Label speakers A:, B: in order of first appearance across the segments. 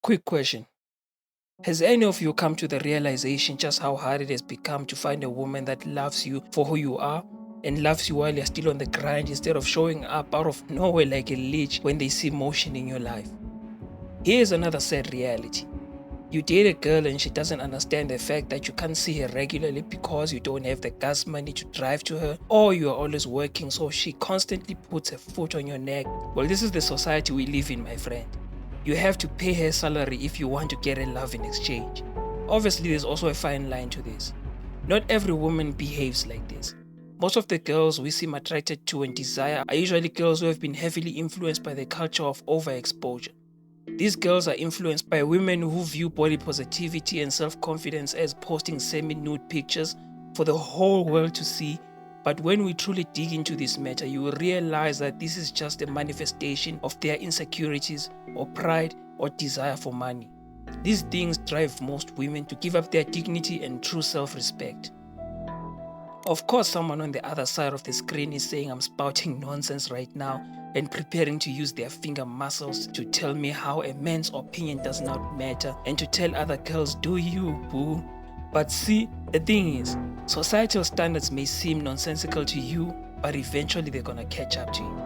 A: Quick question. Has any of you come to the realization just how hard it has become to find a woman that loves you for who you are and loves you while you're still on the grind instead of showing up out of nowhere like a leech when they see motion in your life? Here's another sad reality. You date a girl and she doesn't understand the fact that you can't see her regularly because you don't have the gas money to drive to her, or you are always working, so she constantly puts a foot on your neck. Well, this is the society we live in, my friend. You have to pay her salary if you want to get her love in exchange. Obviously, there's also a fine line to this. Not every woman behaves like this. Most of the girls we seem attracted to and desire are usually girls who have been heavily influenced by the culture of overexposure. These girls are influenced by women who view body positivity and self-confidence as posting semi-nude pictures for the whole world to see. But when we truly dig into this matter, you will realize that this is just a manifestation of their insecurities or pride or desire for money. These things drive most women to give up their dignity and true self-respect. Of course, someone on the other side of the screen is saying I'm spouting nonsense right now and preparing to use their finger muscles to tell me how a man's opinion does not matter and to tell other girls, do you, boo? But see, the thing is, societal standards may seem nonsensical to you, but eventually they're gonna catch up to you.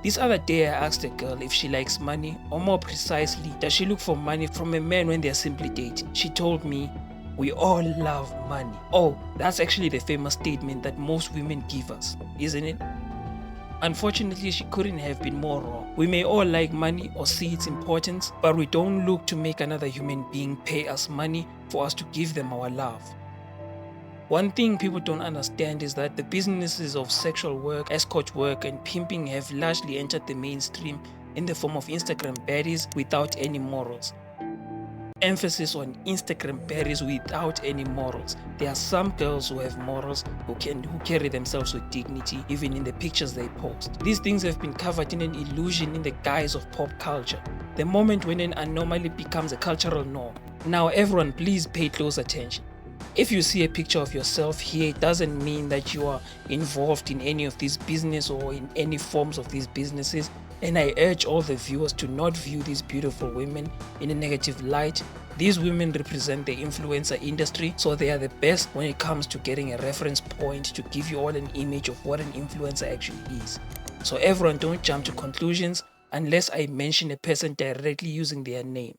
A: This other day I asked a girl if she likes money, or more precisely, does she look for money from a man when they're simply dating. She told me, we all love money. Oh, that's actually the famous statement that most women give us, isn't it? Unfortunately, she couldn't have been more wrong. We may all like money or see its importance, but we don't look to make another human being pay us money for us to give them our love. One thing people don't understand is that the businesses of sexual work, escort work, and pimping have largely entered the mainstream in the form of Instagram baddies without any morals. Emphasis on Instagram baddies without any morals. There are some girls who have morals, who carry themselves with dignity even in the pictures they post. These things have been covered in an illusion in the guise of pop culture. The moment when an anomaly becomes a cultural norm. Now everyone, please pay close attention. If you see a picture of yourself here, it doesn't mean that you are involved in any of these business or in any forms of these businesses. And I urge all the viewers to not view these beautiful women in a negative light. These women represent the influencer industry, so they are the best when it comes to getting a reference point to give you all an image of what an influencer actually is. So everyone, don't jump to conclusions unless I mention a person directly using their name.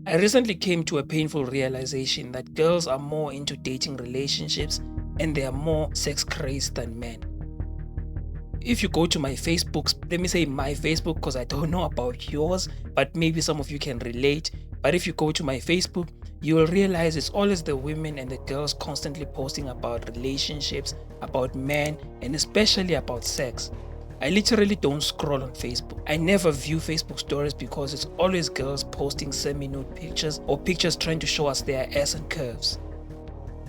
A: I recently came to a painful realization that girls are more into dating relationships and they are more sex crazed than men. If you go to my Facebook, let me say my Facebook because I don't know about yours, but maybe some of you can relate. But if you go to my Facebook, you will realize it's always the women and the girls constantly posting about relationships, about men, and especially about sex. I literally don't scroll on Facebook. I never view Facebook stories because it's always girls posting semi-nude pictures or pictures trying to show us their ass and curves.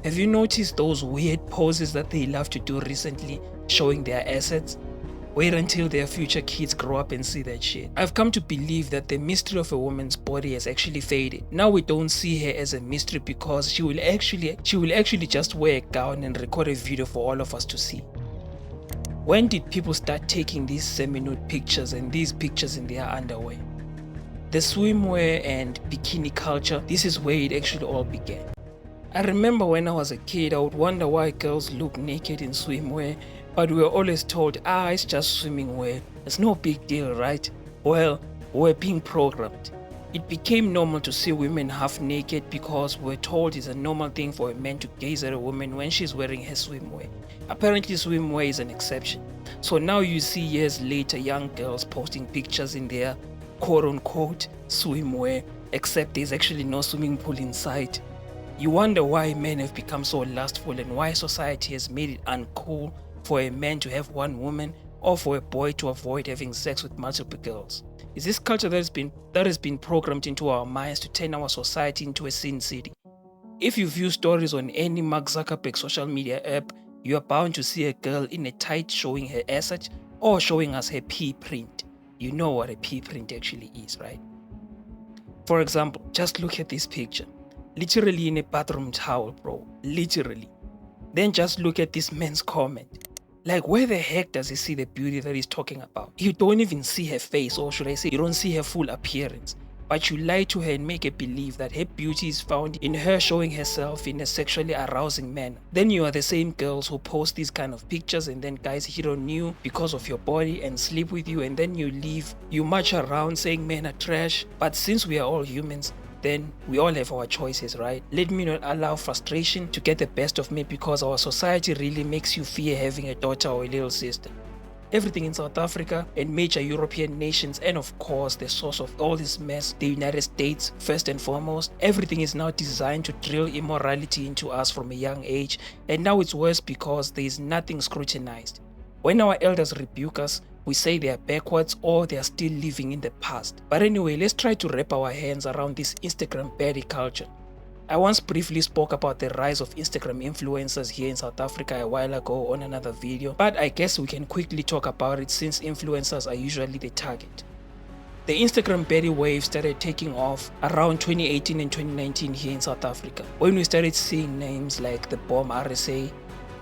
A: Have you noticed those weird poses that they love to do recently, showing their assets? Wait until their future kids grow up and see that shit. I've come to believe that the mystery of a woman's body has actually faded. Now we don't see her as a mystery because she will actually just wear a gown and record a video for all of us to see. When did people start taking these semi-nude pictures and these pictures in their underwear? The swimwear and bikini culture, this is where it actually all began. I remember when I was a kid, I would wonder why girls look naked in swimwear, but we were always told, it's just swimming wear. It's no big deal, right? Well, we're being programmed. It became normal to see women half naked because we're told it's a normal thing for a man to gaze at a woman when she's wearing her swimwear. Apparently swimwear is an exception. So now you see years later young girls posting pictures in their quote-unquote swimwear, except there's actually no swimming pool inside. You wonder why men have become so lustful and why society has made it uncool for a man to have one woman or for a boy to avoid having sex with multiple girls. Is this culture that has been programmed into our minds to turn our society into a sin city? If you view stories on any Mark Zuckerberg social media app, you are bound to see a girl in a tight showing her asset or showing us her pee print. You know what a pee print actually is, right? For example, just look at this picture. Literally in a bathroom towel, bro. Literally. Then just look at this man's comment. Like, where the heck does he see the beauty that he's talking about? You don't even see her face, or should I say, you don't see her full appearance. But you lie to her and make her believe that her beauty is found in her showing herself in a sexually arousing manner. Then you are the same girls who post these kind of pictures, and then guys hit on you because of your body and sleep with you, and then you leave. You march around saying men are trash. But since we are all humans, then we all have our choices, right? Let me not allow frustration to get the best of me, because our society really makes you fear having a daughter or a little sister. Everything in South Africa and major European nations, and of course the source of all this mess, the United States, first and foremost, everything is now designed to drill immorality into us from a young age, and now it's worse because there is nothing scrutinized. When our elders rebuke us, we say they are backwards or they are still living in the past. But anyway, let's try to wrap our hands around this Instagram baddie culture. I once briefly spoke about the rise of Instagram influencers here in South Africa a while ago on another video, but I guess we can quickly talk about it since influencers are usually the target. The Instagram baddie wave started taking off around 2018 and 2019 here in South Africa, when we started seeing names like the Bomb RSA.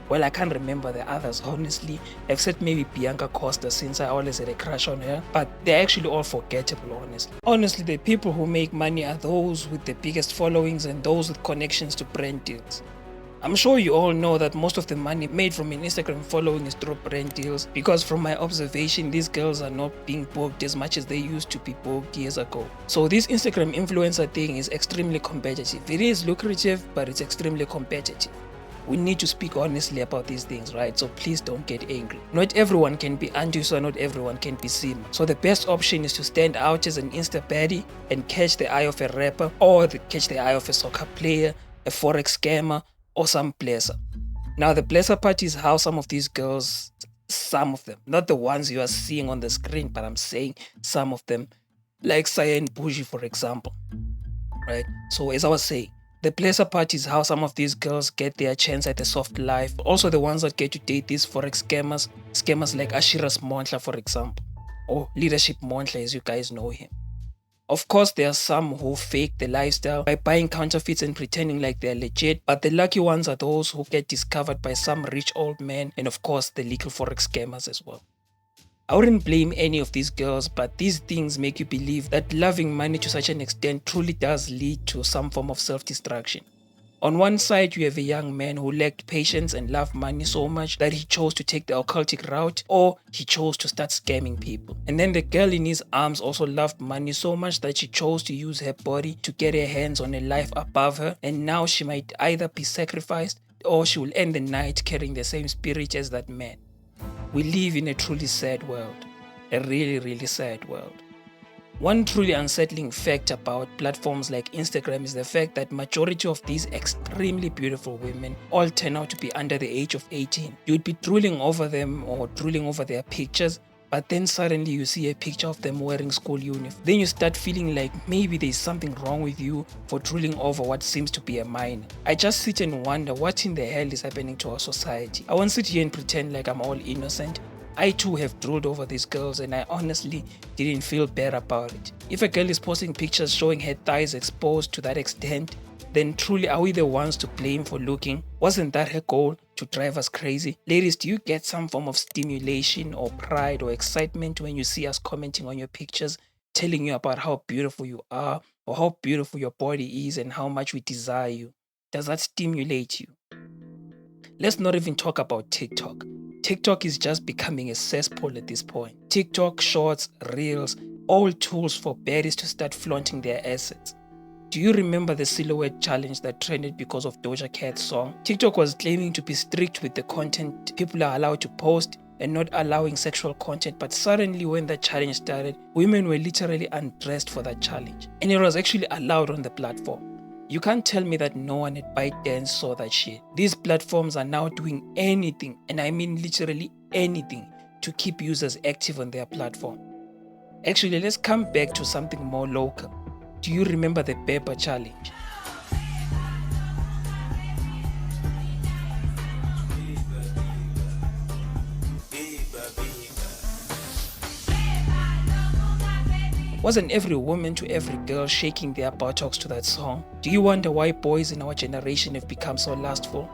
A: Well, I can't remember the others honestly, except maybe Bianca Costa, since I always had a crush on her, but they're actually all forgettable honestly. Honestly, the people who make money are those with the biggest followings and those with connections to brand deals. I'm sure you all know that most of the money made from an Instagram following is through brand deals, because from my observation, these girls are not being booked as much as they used to be booked years ago. So this Instagram influencer thing is extremely competitive. It is lucrative, but it's extremely competitive. We need to speak honestly about these things, right? So please don't get angry. Not everyone can be Andusa, not everyone can be Sima. So the best option is to stand out as an Insta baddie and catch the eye of a rapper, or catch the eye of a soccer player, a forex scammer, or some blesser. Now the blesser part is how some of these girls, some of them, not the ones you are seeing on the screen, but I'm saying some of them, like Saya and Bougie for example, right? So as I was saying, the blesser part is how some of these girls get their chance at a soft life. Also the ones that get to date these forex scammers like Ashira's Montla for example, or Leadership Montla as you guys know him. Of course, there are some who fake the lifestyle by buying counterfeits and pretending like they're legit, but the lucky ones are those who get discovered by some rich old man, and of course the legal forex scammers as well. I wouldn't blame any of these girls, but these things make you believe that loving money to such an extent truly does lead to some form of self-destruction. On one side, you have a young man who lacked patience and loved money so much that he chose to take the occultic route, or he chose to start scamming people. And then the girl in his arms also loved money so much that she chose to use her body to get her hands on a life above her, and now she might either be sacrificed or she will end the night carrying the same spirit as that man. We live in a truly sad world, a really sad world. One truly unsettling fact about platforms like Instagram is the fact that majority of these extremely beautiful women all turn out to be under the age of 18. You'd be drooling over them or drooling over their pictures, but then suddenly you see a picture of them wearing school uniform. Then you start feeling like maybe there's something wrong with you for drooling over what seems to be a minor. I just sit and wonder what in the hell is happening to our society. I won't sit here and pretend like I'm all innocent. I too have drooled over these girls, and I honestly didn't feel bad about it. If a girl is posting pictures showing her thighs exposed to that extent, then truly are we the ones to blame for looking? Wasn't that her goal, to drive us crazy? Ladies, do you get some form of stimulation or pride or excitement when you see us commenting on your pictures, telling you about how beautiful you are or how beautiful your body is and how much we desire you? Does that stimulate you? Let's not even talk about TikTok. TikTok is just becoming a cesspool at this point. TikTok, shorts, reels, all tools for baddies to start flaunting their assets. Do you remember the silhouette challenge that trended because of Doja Cat's song? TikTok was claiming to be strict with the content people are allowed to post and not allowing sexual content, but suddenly when the challenge started, women were literally undressed for that challenge. And it was actually allowed on the platform. You can't tell me that no one at ByteDance saw that shit. These platforms are now doing anything, and I mean literally anything, to keep users active on their platform. Actually, let's come back to something more local. Do you remember the paper challenge? Wasn't every woman to every girl shaking their buttocks to that song? Do you wonder why boys in our generation have become so lustful?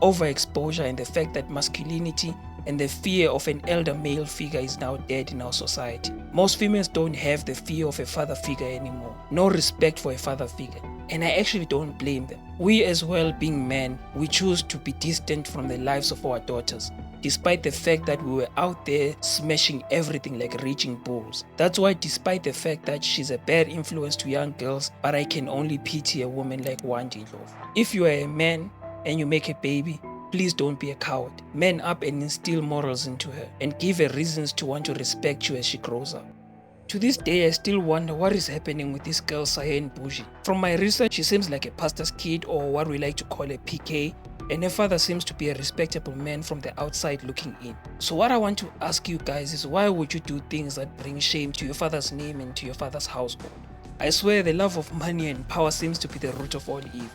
A: Overexposure and the fact that masculinity and the fear of an elder male figure is now dead in our society. Most females don't have the fear of a father figure anymore, no respect for a father figure, and I actually don't blame them. We as well, being men, we choose to be distant from the lives of our daughters, despite the fact that we were out there smashing everything like raging bulls. That's why, despite the fact that she's a bad influence to young girls, but I can only pity a woman like Wandi Love. If you are a man and you make a baby, please don't be a coward. Man up and instill morals into her and give her reasons to want to respect you as she grows up. To this day, I still wonder what is happening with this girl Cyan Bougie. From my research, she seems like a pastor's kid, or what we like to call a PK, and her father seems to be a respectable man from the outside looking in. So what I want to ask you guys is, why would you do things that bring shame to your father's name and to your father's household? I swear the love of money and power seems to be the root of all evil.